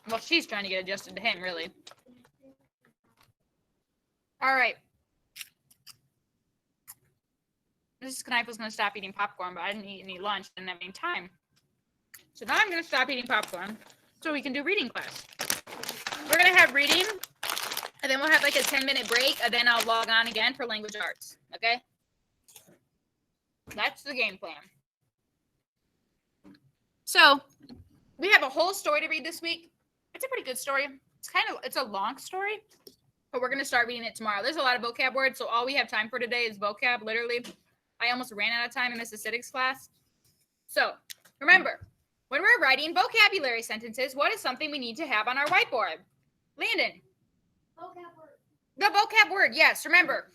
Well, she's trying to get adjusted to him, really. All right. Mrs. Knife was going to stop eating popcorn, but I didn't eat any lunch. I didn't have any time. So now I'm going to stop eating popcorn so we can do reading class. We're going to have reading, and then we'll have like a 10-minute break, and then I'll log on again for language arts. Okay? That's the game plan. So we have a whole story to read this week. It's a pretty good story. It's a long story, but we're going to start reading it tomorrow. There's a lot of vocab words, so all we have time for today is vocab. Literally, I almost ran out of time in Mrs. Siddick's class. So remember, when we're writing vocabulary sentences, what is something we need to have on our whiteboard? Landon. Vocab word. The vocab word, yes. Remember,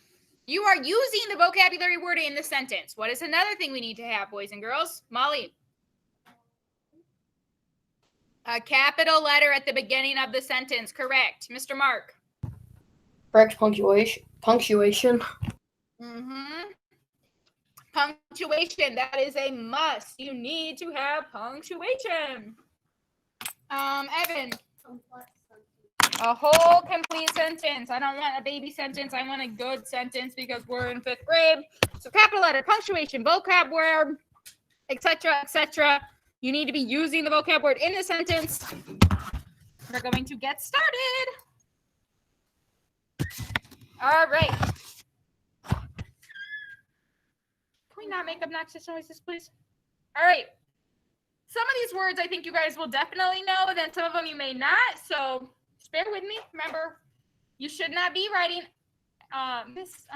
you are using the vocabulary word in the sentence. What is another thing we need to have, boys and girls? Molly. A capital letter at the beginning of the sentence. Correct. Mr. Mark. Correct punctuation. Mm-hmm. Punctuation. That is a must. You need to have punctuation. Evan. A whole complete sentence. I don't want a baby sentence. I want a good sentence because we're in 5th grade. So capital letter, punctuation, vocab word, etc., etc. You need to be using the vocab word in the sentence. We're going to get started. All right. Can we not make obnoxious noises, please? All right. Some of these words I think you guys will definitely know, then some of them you may not. So just bear with me. Remember, you should not be writing. Miss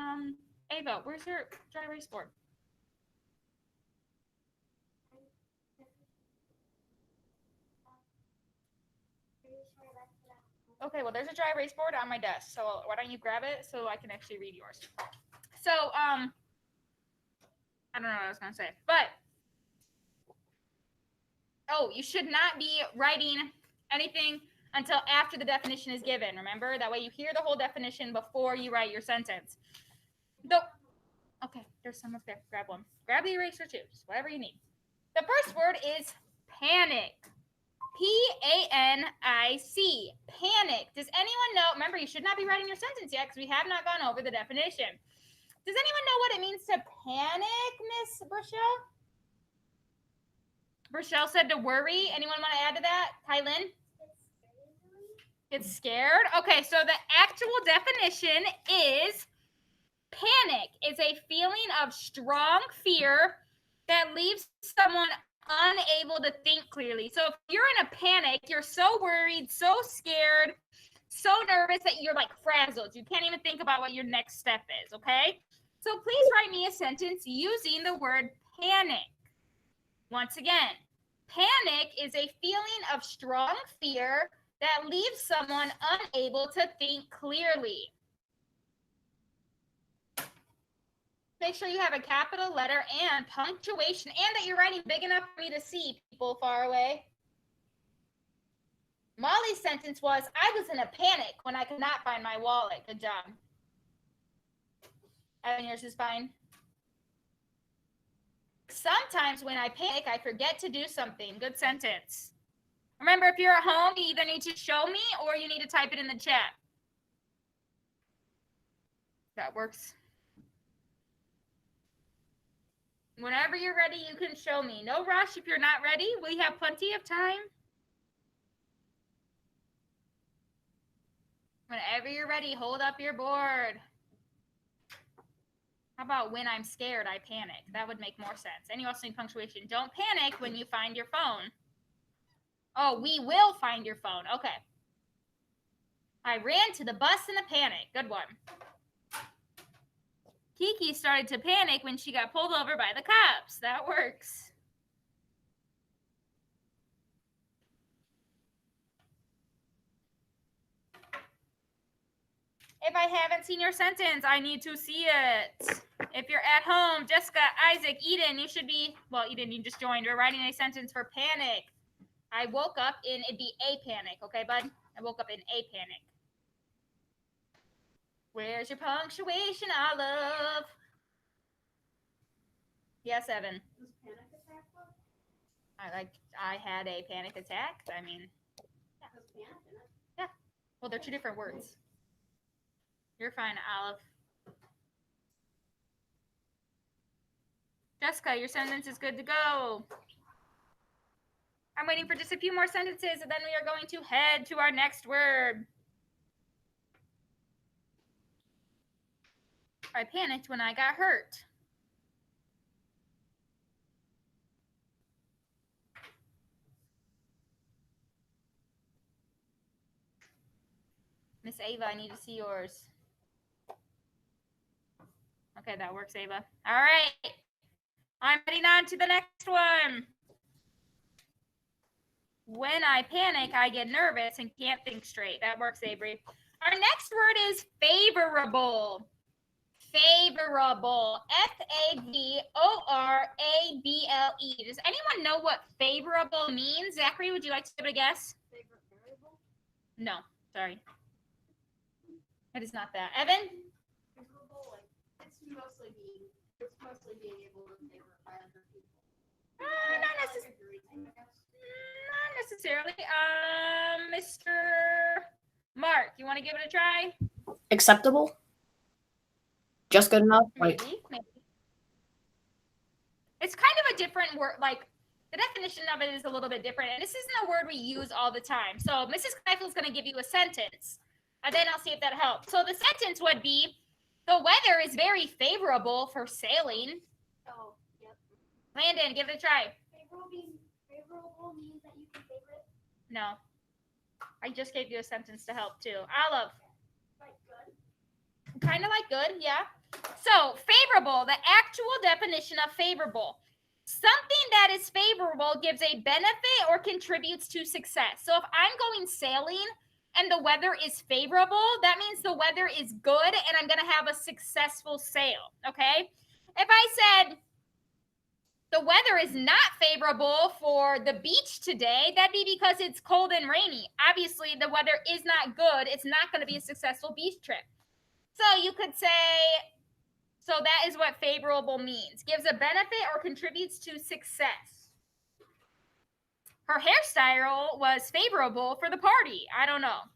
Ava, where's your dry erase board? Okay, well, there's a dry erase board on my desk, so why don't you grab it so I can actually read yours? So, I don't know what I was gonna say, but you should not be writing anything until after the definition is given. Remember, that way you hear the whole definition before you write your sentence. Okay, there's some up there. Grab one. Grab the eraser too, just whatever you need. The first word is panic. P-A-N-I-C. Panic. Does anyone know? Remember, you should not be writing your sentence yet because we have not gone over the definition. Does anyone know what it means to panic, Miss Rochelle? Rochelle said to worry. Anyone want to add to that? Kylan? Get scared. Okay, so the actual definition is panic is a feeling of strong fear that leaves someone unable to think clearly. So if you're in a panic, you're so worried, so scared, so nervous that you're like frazzled. You can't even think about what your next step is, okay? So please write me a sentence using the word panic. Once again, panic is a feeling of strong fear that leaves someone unable to think clearly. Make sure you have a capital letter and punctuation, and that you're writing big enough for me to see, people far away. Molly's sentence was, I was in a panic when I could not find my wallet. Good job. Evan, yours is fine. Sometimes when I panic, I forget to do something. Good sentence. Remember, if you're at home, you either need to show me or you need to type it in the chat. That works. Whenever you're ready, you can show me. No rush if you're not ready. We have plenty of time. Whenever you're ready, hold up your board. How about when I'm scared, I panic? That would make more sense. And you also need punctuation. Don't panic when you find your phone. Oh, we will find your phone. Okay. I ran to the bus in a panic. Good one. Kiki started to panic when she got pulled over by the cops. That works. If I haven't seen your sentence, I need to see it. If you're at home, Jessica, Isaac, Eden, you should be, well, Eden, you just joined. We're writing a sentence for panic. I woke up in, it'd be a panic. Okay, bud? I woke up in a panic. Where's your punctuation, Olive? Yes, Evan. Was panic attack one? I had a panic attack. I mean, yeah. Yeah. Well, they're two different words. You're fine, Olive. Jessica, your sentence is good to go. I'm waiting for just a few more sentences, and then we are going to head to our next word. I panicked when I got hurt. Miss Ava, I need to see yours. Okay, that works, Ava. All right. I'm heading on to the next one. When I panic, I get nervous and can't think straight. That works, Avery. Our next word is favorable. Favorable. Favorable. Does anyone know what favorable means? Zachary, would you like to give it a guess? Favorable? No, sorry. It is not that. Evan? Favorable, like, it's mostly being able to favor by other people. Not necessarily. Mr. Mark, you want to give it a try? Acceptable? Just good enough? Like, Maybe. It's kind of a different word. Like, the definition of it is a little bit different. And this isn't a word we use all the time. So Mrs. Kneifel is going to give you a sentence. And then I'll see if that helps. So the sentence would be, the weather is very favorable for sailing. Oh, yep. Landon, give it a try. Favorable means that you can favor it. No. I just gave you a sentence to help too. Olive. Like good. Kind of like good, yeah. So favorable, the actual definition of favorable. Something that is favorable gives a benefit or contributes to success. So if I'm going sailing and the weather is favorable, that means the weather is good and I'm going to have a successful sail, okay? If I said the weather is not favorable for the beach today, that'd be because it's cold and rainy. Obviously, the weather is not good. It's not going to be a successful beach trip. So you could say, so that is what favorable means. Gives a benefit or contributes to success. Her hairstyle was favorable for the party. I don't know.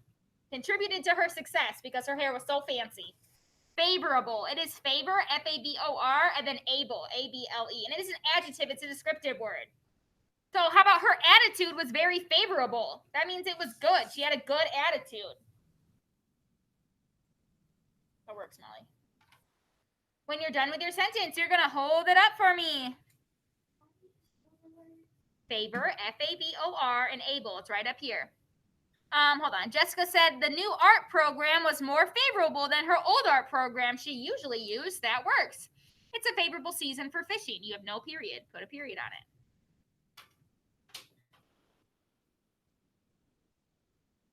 Contributed to her success because her hair was so fancy. Favorable. It is favor, F-A-V-O-R, and then able, A-B-L-E. And it is an adjective. It's a descriptive word. So how about her attitude was very favorable? That means it was good. She had a good attitude. That works, Molly. When you're done with your sentence, you're going to hold it up for me. Favor, F-A-V-O-R, and able. It's right up here. Hold on. Jessica said the new art program was more favorable than her old art program she usually used. That works. It's a favorable season for fishing. You have no period. Put a period on it.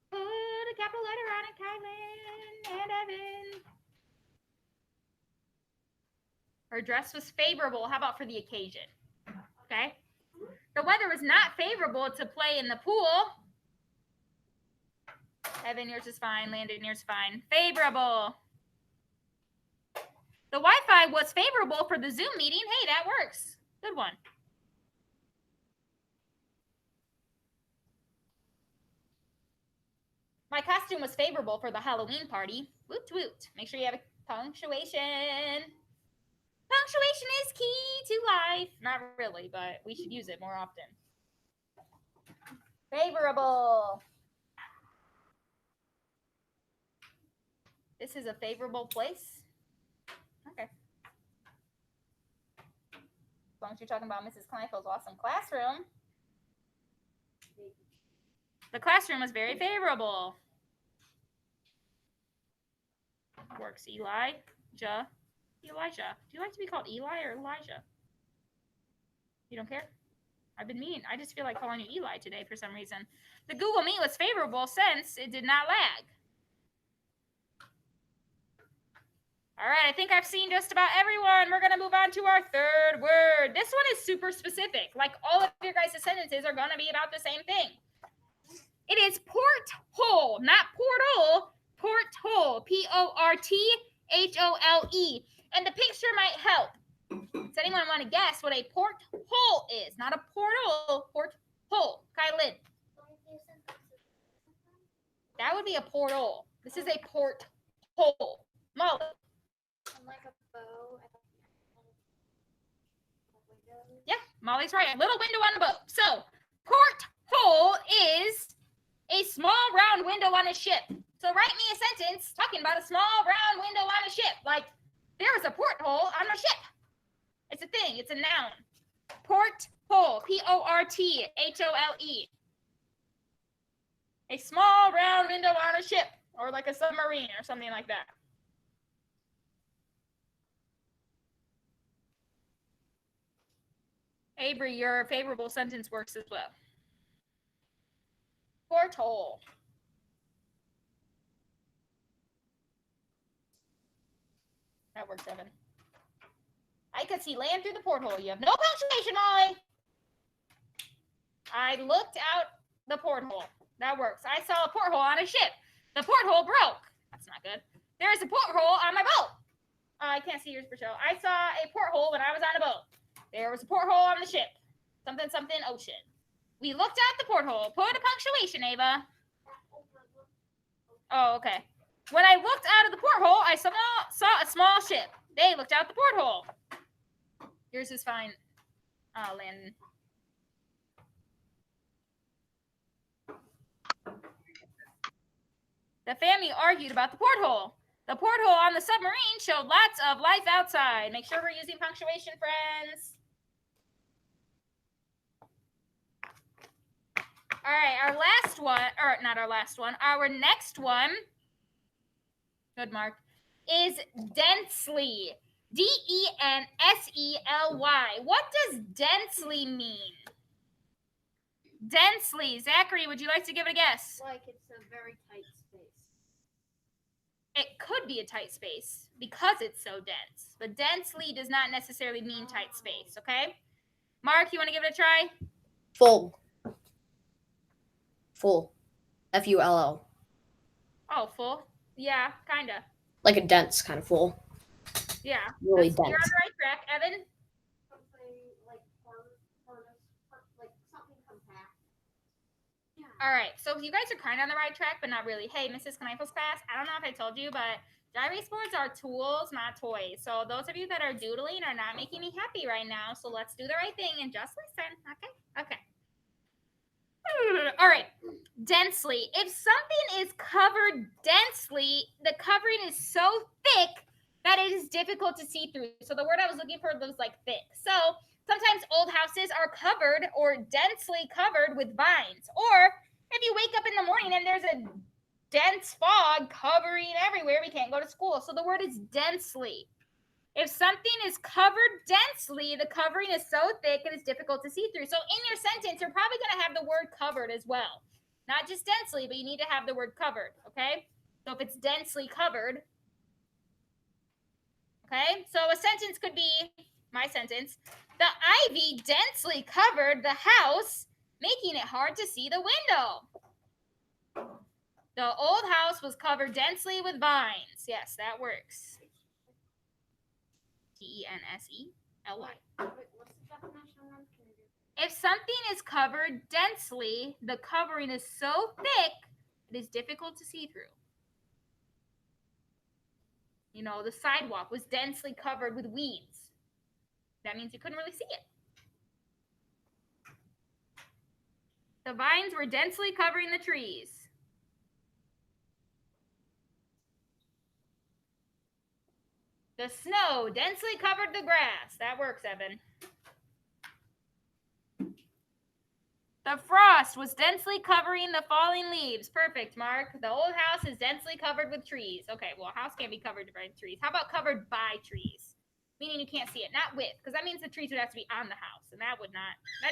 Put a capital letter on it, Kylan and Evan. Her dress was favorable. How about for the occasion? Okay. The weather was not favorable to play in the pool. Evan, yours is fine. Landon, yours is fine. Favorable. The Wi-Fi was favorable for the Zoom meeting. Hey, that works. Good one. My costume was favorable for the Halloween party. Woot woot. Make sure you have a punctuation. Punctuation is key to life. Not really, but we should use it more often. Favorable. This is a favorable place. Okay. As long as you're talking about Mrs. Kleinfeld's awesome classroom. The classroom was very favorable. Works, Elijah. Elijah. Do you like to be called Eli or Elijah? You don't care? I've been mean. I just feel like calling you Eli today for some reason. The Google Meet was favorable since it did not lag. All right, I think I've seen just about everyone. We're going to move on to our third word. This one is super specific. Like all of your guys' sentences are going to be about the same thing. It is porthole, not portal, porthole, P-O-R-T-H-O-L-E. And the picture might help. Does anyone want to guess what a porthole is? Not a portal, porthole. Kylan. That would be a portal. This is a porthole. Molly. And like a bow at the window. Yeah, Molly's right. A little window on the boat. So, porthole is a small round window on a ship. So, write me a sentence talking about a small round window on a ship. Like, there is a porthole on a ship. It's a thing. It's a noun. Porthole. Porthole. A small round window on a ship, or like a submarine, or something like that. Avery, your favorable sentence works as well. Porthole. That works, Evan. I could see land through the porthole. You have no punctuation, Molly. I looked out the porthole. That works. I saw a porthole on a ship. The porthole broke. That's not good. There is a porthole on my boat. I can't see yours for show. I saw a porthole when I was on a boat. There was a porthole on the ship. Something, something, ocean. We looked at the porthole. Put a punctuation, Ava. Oh, okay. When I looked out of the porthole, I saw a small ship. They looked out the porthole. Yours is fine, Landon. The family argued about the porthole. The porthole on the submarine showed lots of life outside. Make sure we're using punctuation, friends. All right, our last one, or not our last one, our next one, good Mark, is densely. D-E-N-S-E-L-Y. What does densely mean? Densely. Zachary, would you like to give it a guess? Like it's a very tight space. It could be a tight space because it's so dense. But densely does not necessarily mean tight space, okay? Mark, you want to give it a try? Full. Full. F-U-L-L. Oh, full? Yeah, kind of. Like a dense kind of full. Yeah. Really You're on dense. the right track. Evan? Something like like something compact. Yeah. All right. So you guys are kind of on the right track, but not really. Hey, Mrs. Kneiffel's class, I don't know if I told you, but dry erase boards are tools, not toys. So those of you that are doodling are not making me happy right now. So let's do the right thing and just listen. Okay? Okay. All right. Densely. If something is covered densely, the covering is so thick that it is difficult to see through. So the word I was looking for was like thick. So sometimes old houses are covered or densely covered with vines. Or if you wake up in the morning and there's a dense fog covering everywhere, we can't go to school. So the word is densely. If something is covered densely, the covering is so thick it is difficult to see through. So in your sentence, you're probably going to have the word covered as well. Not just densely, but you need to have the word covered, okay? So if it's densely covered, okay? So a sentence could be, my sentence, the ivy densely covered the house, making it hard to see the window. The old house was covered densely with vines. Yes, that works. D-E-N-S-E-L-Y. What's the definition again? Can you do? If something is covered densely, the covering is so thick, it is difficult to see through. You know, the sidewalk was densely covered with weeds. That means you couldn't really see it. The vines were densely covering the trees. The snow densely covered the grass. That works, Evan. The frost was densely covering the falling leaves. Perfect, Mark. The old house is densely covered with trees. Okay, well, a house can't be covered by trees. How about covered by trees? Meaning you can't see it, not with, because that means the trees would have to be on the house, and that'd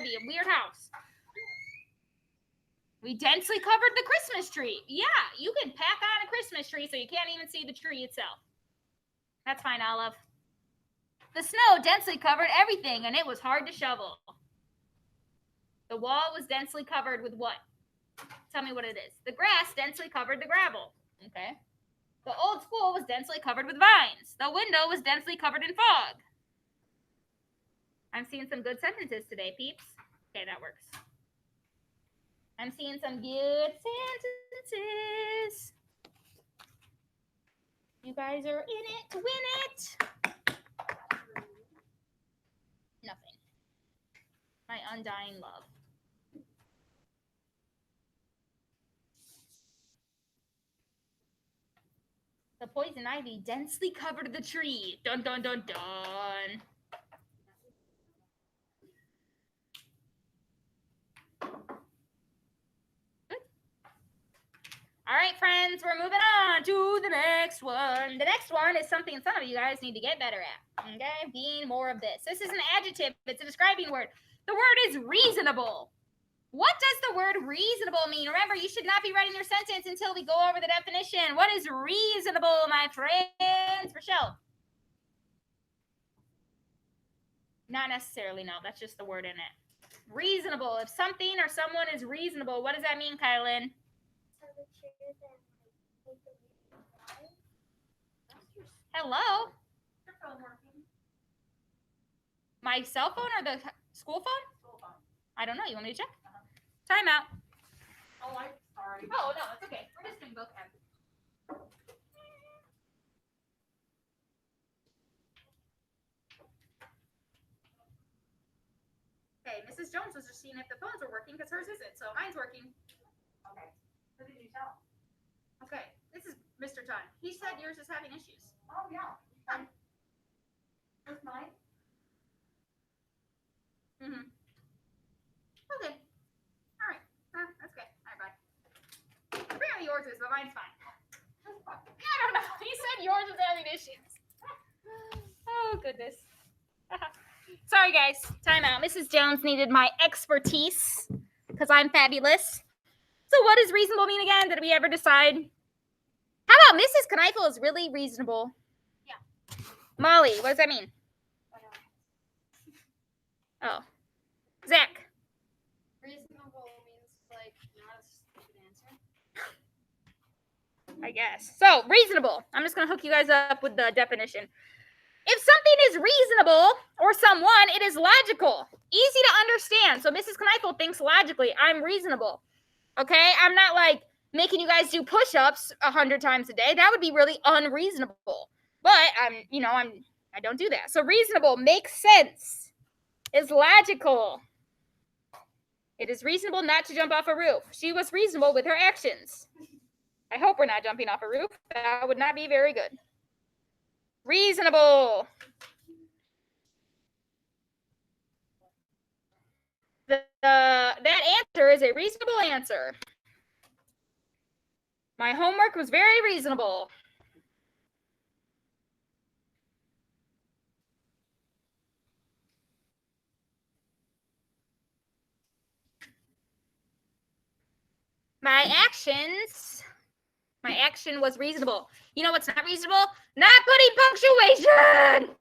be a weird house. We densely covered the Christmas tree. Yeah, you can pack on a Christmas tree so you can't even see the tree itself. That's fine, Olive. The snow densely covered everything, and it was hard to shovel. The wall was densely covered with what? Tell me what it is. The grass densely covered the gravel. Okay. The old school was densely covered with vines. The window was densely covered in fog. I'm seeing some good sentences today, peeps. Okay, that works. I'm seeing some good sentences. You guys are in it to win it. Nothing. My undying love. The poison ivy densely covered the tree. Dun, dun, dun, dun. All right, friends, we're moving on to the next one. The next one is something some of you guys need to get better at. Okay, being more of this. This is an adjective. It's a describing word. The word is reasonable. What does the word reasonable mean? Remember, you should not be writing your sentence until we go over the definition. What is reasonable, my friends? Rochelle? Not necessarily, no. That's just the word in it. Reasonable. If something or someone is reasonable, what does that mean, Kylan? Hello? Your phone working? My cell phone or the school phone? School phone. I don't know. You want me to check? Time out. Oh, I'm sorry. Oh, no, it's okay. We're just doing both ends. Okay, Mrs. Jones was just seeing if the phones were working because hers isn't, so mine's working. Okay. Who did you tell? Okay, this is Mr. John. He said yours is having issues. Oh, yeah. Where's mine? Mm-hmm. Okay. All right. That's good. All right, bye. Apparently yours is, but mine's fine. I don't know. He said yours was having issues. Oh, goodness. Sorry, guys. Time out. Mrs. Jones needed my expertise because I'm fabulous. So what does reasonable mean again? Did we ever decide? How about Mrs. Kneifel is really reasonable? Yeah. Molly, what does that mean? Oh. Zach. Reasonable means like not a stupid answer. I guess. So, reasonable. I'm just going to hook you guys up with the definition. If something is reasonable or someone, it is logical. Easy to understand. So, Mrs. Kneifel thinks logically. I'm reasonable. Okay? I'm not like making you guys do push-ups 100 times a day. That would be really unreasonable. But I don't do that. So, reasonable makes sense. Is logical. It is reasonable not to jump off a roof. She was reasonable with her actions. I hope we're not jumping off a roof. That would not be very good. Reasonable. That answer is a reasonable answer. My homework was very reasonable. My action was reasonable. You know what's not reasonable? Not putting punctuation.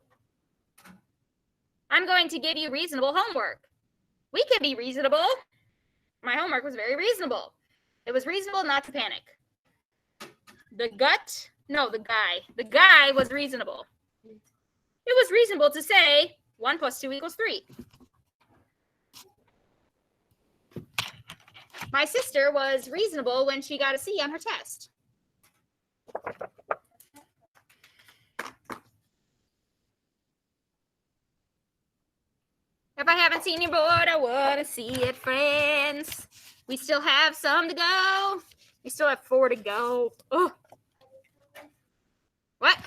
I'm going to give you reasonable homework. We can be reasonable. My homework was very reasonable. It was reasonable not to panic. The guy was reasonable. It was reasonable to say 1 + 2 = 3. My sister was reasonable when she got a C on her test. If I haven't seen your board, I want to see it, friends. We still have some to go. We still have 4 to go. Ugh. What?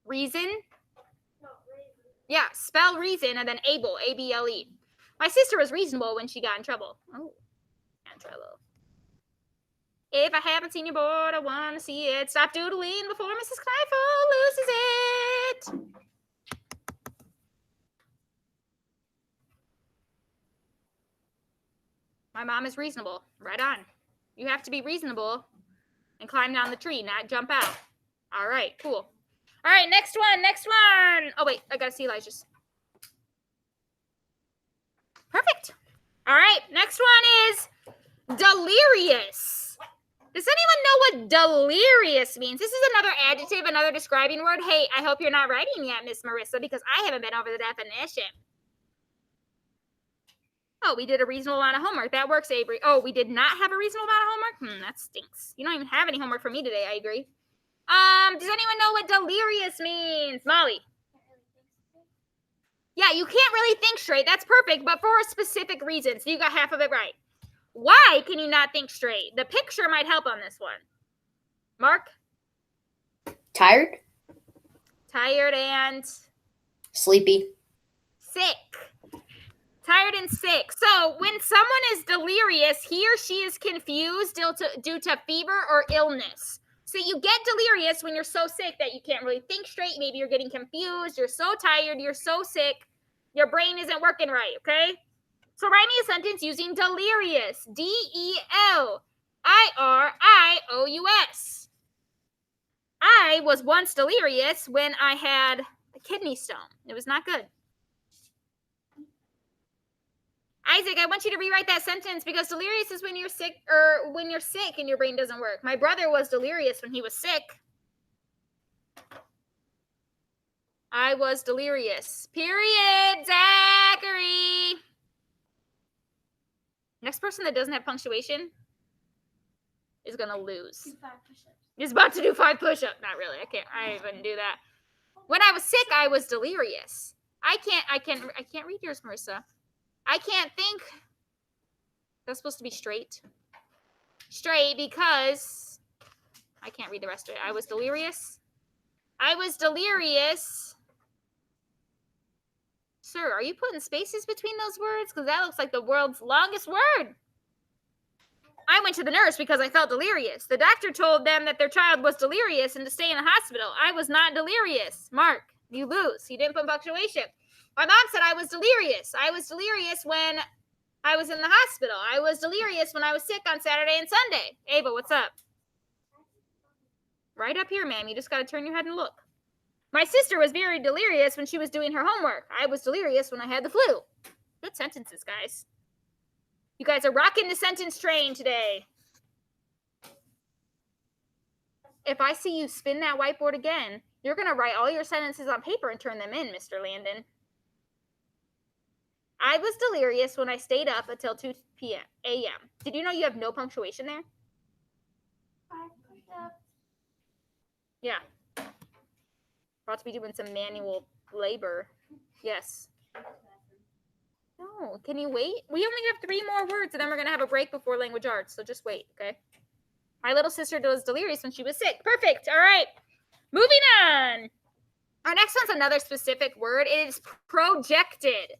Reason? Yeah, spell reason and then able, A-B-L-E. My sister was reasonable when she got in trouble. Oh, got in trouble. If I haven't seen your board, I want to see it. Stop doodling before Mrs. Kneifel loses it. My mom is reasonable. Right on. You have to be reasonable and climb down the tree, not jump out. All right, cool. All right, next one. Oh, wait, I got to see Elijah's. Perfect. All right, next one is delirious. Does anyone know what delirious means? This is another adjective, another describing word. Hey, I hope you're not writing yet, Miss Marissa, because I haven't been over the definition. Oh, we did a reasonable amount of homework. That works, Avery. Oh, we did not have a reasonable amount of homework? That stinks. You don't even have any homework for me today, I agree. Does anyone know what delirious means? Molly. Yeah, you can't really think straight. That's perfect, but for a specific reason. So you got half of it right. Why can you not think straight? The picture might help on this one. Mark? Tired? Tired and Sleepy? sick. Tired and sick. So when someone is delirious, he or she is confused due to fever or illness. So you get delirious when you're so sick that you can't really think straight. Maybe you're getting confused. You're so tired. You're so sick. Your brain isn't working right, okay? So write me a sentence using delirious. D-E-L-I-R-I-O-U-S. I was once delirious when I had a kidney stone. It was not good. Isaac, I want you to rewrite that sentence because delirious is when you're sick or when you're sick and your brain doesn't work. My brother was delirious when he was sick. I was delirious. Period. Zachary. Next person that doesn't have punctuation is going to lose. He's about to do 5 push-ups. Not really. I wouldn't do that. When I was sick, I was delirious. I can't read yours, Marissa. I can't think. That's supposed to be straight. Straight because I can't read the rest of it. I was delirious. I was delirious. Sir, are you putting spaces between those words? Because that looks like the world's longest word. I went to the nurse because I felt delirious. The doctor told them that their child was delirious and to stay in the hospital. I was not delirious. Mark, you lose. You didn't put punctuation. My mom said I was delirious. I was delirious when I was in the hospital. I was delirious when I was sick on Saturday and Sunday. Ava, what's up? Right up here, ma'am. You just got to turn your head and look. My sister was very delirious when she was doing her homework. I was delirious when I had the flu. Good sentences, guys. You guys are rocking the sentence train today. If I see you spin that whiteboard again, you're going to write all your sentences on paper and turn them in, Mr. Landon. I was delirious when I stayed up until 2 a.m. Did you know you have no punctuation there? 5 push-ups. Yeah. About to be doing some manual labor. Yes. No, can you wait? We only have 3 more words, and then we're going to have a break before language arts, so just wait, okay? My little sister was delirious when she was sick. Perfect. All right. Moving on. Our next one's another specific word. It is projected.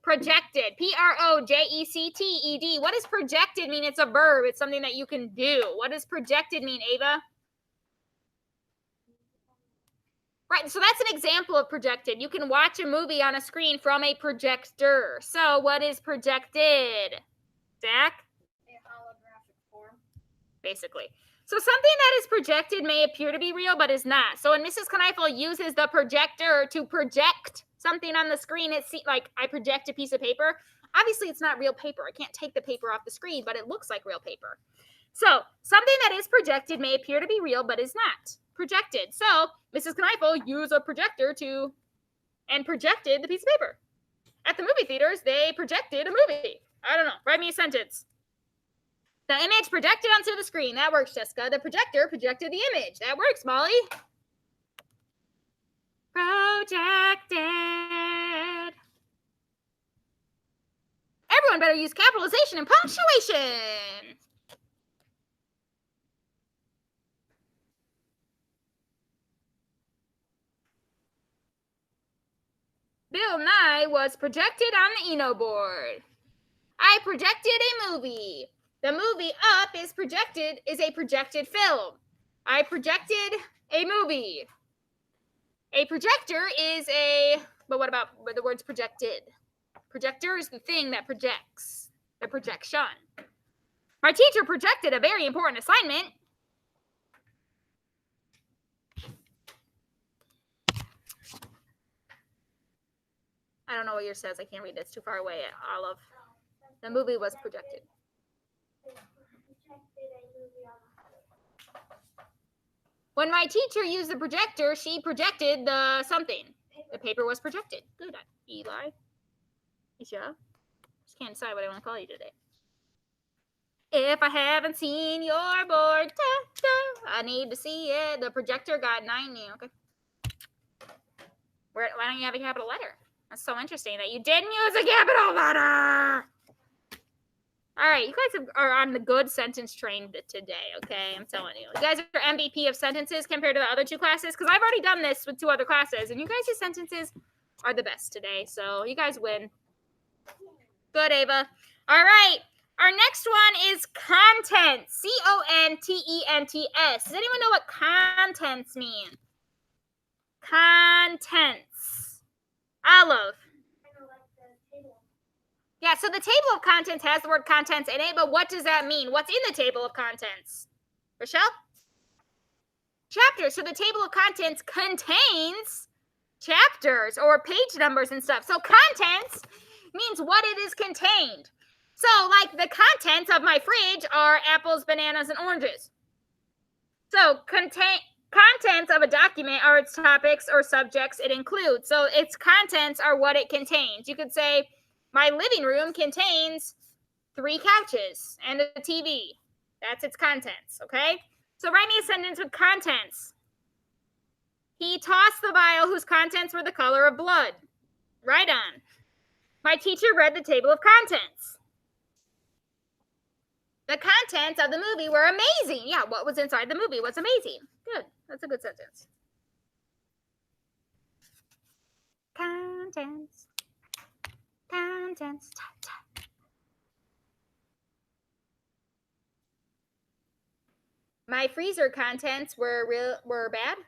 Projected. Projected. What does projected mean? It's a verb. It's something that you can do. What does projected mean, Ava? Right, so that's an example of projected. You can watch a movie on a screen from a projector. So what is projected? Zach? A holographic form. Basically. So something that is projected may appear to be real, but is not. So when Mrs. Kneifel uses the projector to project something on the screen, it's like I project a piece of paper. Obviously, it's not real paper. I can't take the paper off the screen, but it looks like real paper. So something that is projected may appear to be real, but is not projected. So Mrs. Kneifel used a projector and projected the piece of paper. At the movie theaters, they projected a movie. I don't know. Write me a sentence. The image projected onto the screen. That works, Jessica. The projector projected the image. That works, Molly. Projected. Everyone better use capitalization and punctuation. Bill Nye was projected on the Eno board. I projected a movie. The movie Up is a projected film. I projected a movie. A projector is but what about the words projected? Projector is the thing that projects, the projection. My teacher projected a very important assignment. I don't know what yours says. I can't read it. It's too far away, Olive. The movie was projected. When my teacher used the projector, she projected the something. The paper was projected. Good, Eli. Isha. just can't decide what I want to call you today. If I haven't seen your board, I need to see it. The projector got 90. Okay. Why don't you have a capital letter? That's so interesting that you didn't use a capital letter. All right, you guys are on the good sentence train today, okay? I'm telling you. You guys are MVP of sentences compared to the other 2 classes, because I've already done this with 2 other classes, and you guys' sentences are the best today, so you guys win. Good, Ava. All right. Our next one is content. C-O-N-T-E-N-T-S. Does anyone know what contents mean? Contents. Olive. Yeah, so the table of contents has the word contents in it, but what does that mean? What's in the table of contents? Rochelle? Chapters. So the table of contents contains chapters or page numbers and stuff. So contents means what it is contained. So, like, the contents of my fridge are apples, bananas, and oranges. So, contents of a document are its topics or subjects it includes. So, its contents are what it contains. You could say, my living room contains 3 couches and a TV. That's its contents, okay? So, write me a sentence with contents. He tossed the vial whose contents were the color of blood. Right on. My teacher read the table of contents. The contents of the movie were amazing. Yeah, what was inside the movie was amazing. Good. That's a good sentence. Contents. Contents. My freezer contents were bad?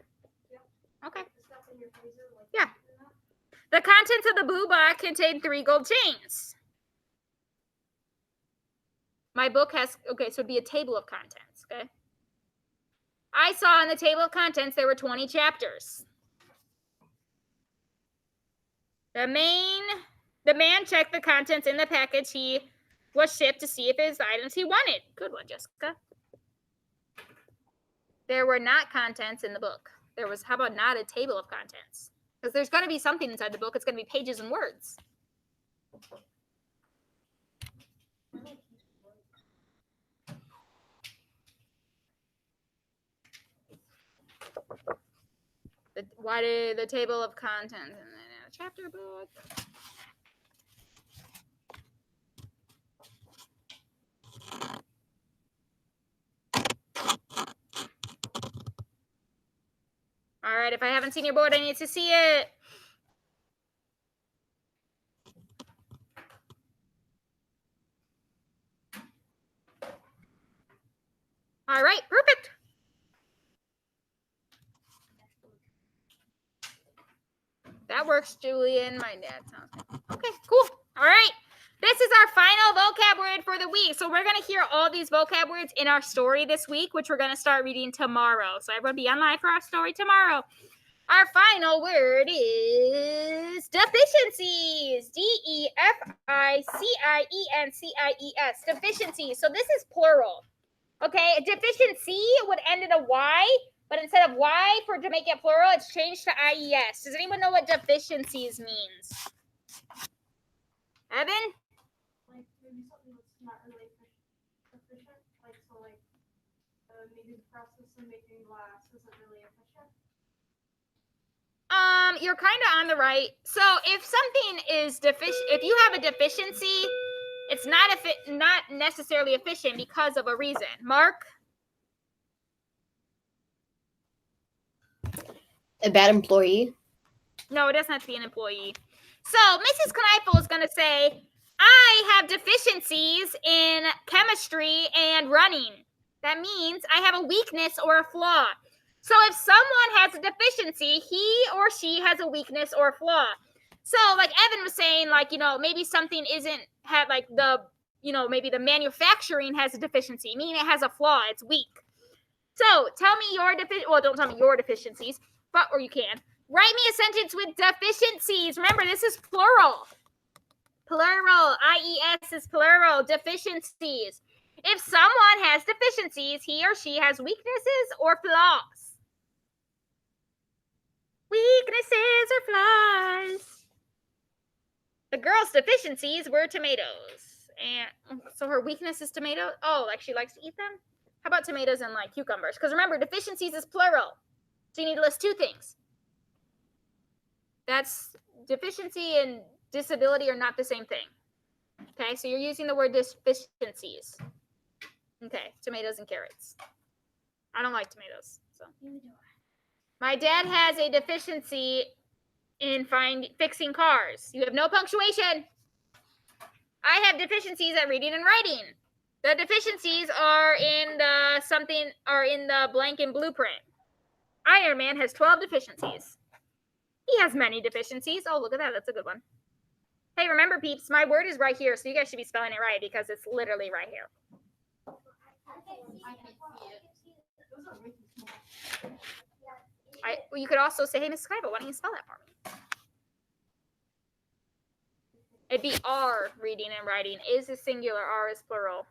Okay. Yeah. The contents of the blue box contained 3 gold chains. My book has, okay, so it'd be a table of contents, okay? I saw in the table of contents there were 20 chapters. The man checked the contents in the package he was shipped to see if his items he wanted. Good one, Jessica. There were not contents in the book. There was, how about not a table of contents? Because there's going to be something inside the book. It's going to be pages and words. Why did the table of contents in the chapter book? All right, if I haven't seen your board, I need to see it. All right, perfect. That works, Julian. My dad sounds good. Okay, cool. All right. This is our final vocab word for the week. So we're going to hear all these vocab words in our story this week, which we're going to start reading tomorrow. So everyone be online for our story tomorrow. Our final word is deficiencies. D-E-F-I-C-I-E-N-C-I-E-S. Deficiencies. So this is plural. Okay, a deficiency would end in a Y, but instead of Y, to make it plural, it's changed to IES. Does anyone know what deficiencies means? Evan? Like maybe something that's not really efficient. Like so, like maybe the process of making glass isn't really efficient. You're kind of on the right. So if something is if you have a deficiency, it's not necessarily efficient because of a reason. Mark? A bad employee. No, it doesn't have to be an employee. So Mrs. Kneifel is going to say, I have deficiencies in chemistry and running. That means I have a weakness or a flaw. So if someone has a deficiency, he or she has a weakness or a flaw. So like Evan was saying, like, maybe something maybe the manufacturing has a deficiency, meaning it has a flaw, it's weak. So tell me your don't tell me your deficiencies, or you can. Write me a sentence with deficiencies. Remember, this is plural. Plural. IES is plural. Deficiencies. If someone has deficiencies, he or she has weaknesses or flaws. Weaknesses or flaws. The girl's deficiencies were tomatoes. And so her weakness is tomato. Oh, like she likes to eat them? How about tomatoes and like cucumbers? Because remember, deficiencies is plural. So you need to list two things. That's deficiency and disability are not the same thing. Okay, so you're using the word deficiencies. Okay, tomatoes and carrots. I don't like tomatoes. So my dad has a deficiency in fixing cars. You have no punctuation. I have deficiencies at reading and writing. The deficiencies are in the blank in blueprint. Iron Man has 12 deficiencies. He has many deficiencies. Oh, look at that. That's a good one. Hey, remember, peeps, my word is right here, so you guys should be spelling it right because it's literally right here. You could also say, hey, Miss Skyba, why don't you spell that for me? It'd be R, reading and writing. Is is singular, R is plural.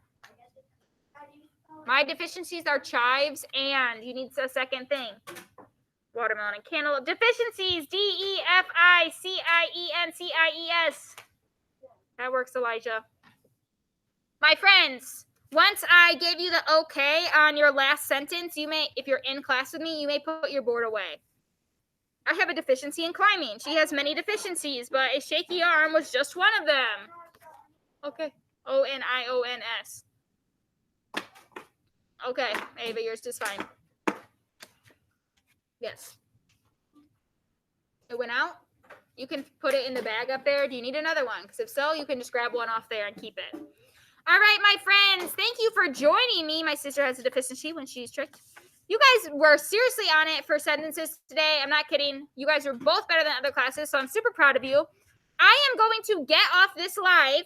My deficiencies are chives, and you need a second thing. Watermelon and cantaloupe. Deficiencies, DEFICIENCIES. That works, Elijah. My friends, once I give you the okay on your last sentence, you may, if you're in class with me, you may put your board away. I have a deficiency in climbing. She has many deficiencies, but a shaky arm was just one of them. Okay. ONIONS. Okay, Ava, yours is fine. Yes. It went out? You can put it in the bag up there. Do you need another one? Because if so, you can just grab one off there and keep it. All right, my friends, thank you for joining me. My sister has a deficiency when she's tricked. You guys were seriously on it for sentences today. I'm not kidding. You guys are both better than other classes, so I'm super proud of you. I am going to get off this live,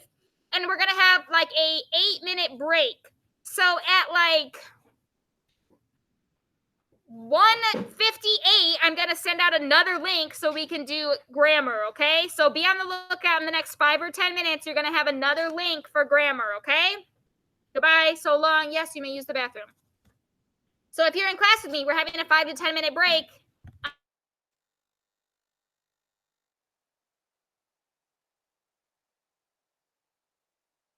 and we're going to have like a 8-minute break. So at like 1:58, I'm going to send out another link so we can do grammar, okay? So be on the lookout in the next 5 or 10 minutes. You're going to have another link for grammar, okay? Goodbye, so long. Yes, you may use the bathroom. So if you're in class with me, we're having a 5 to 10 minute break.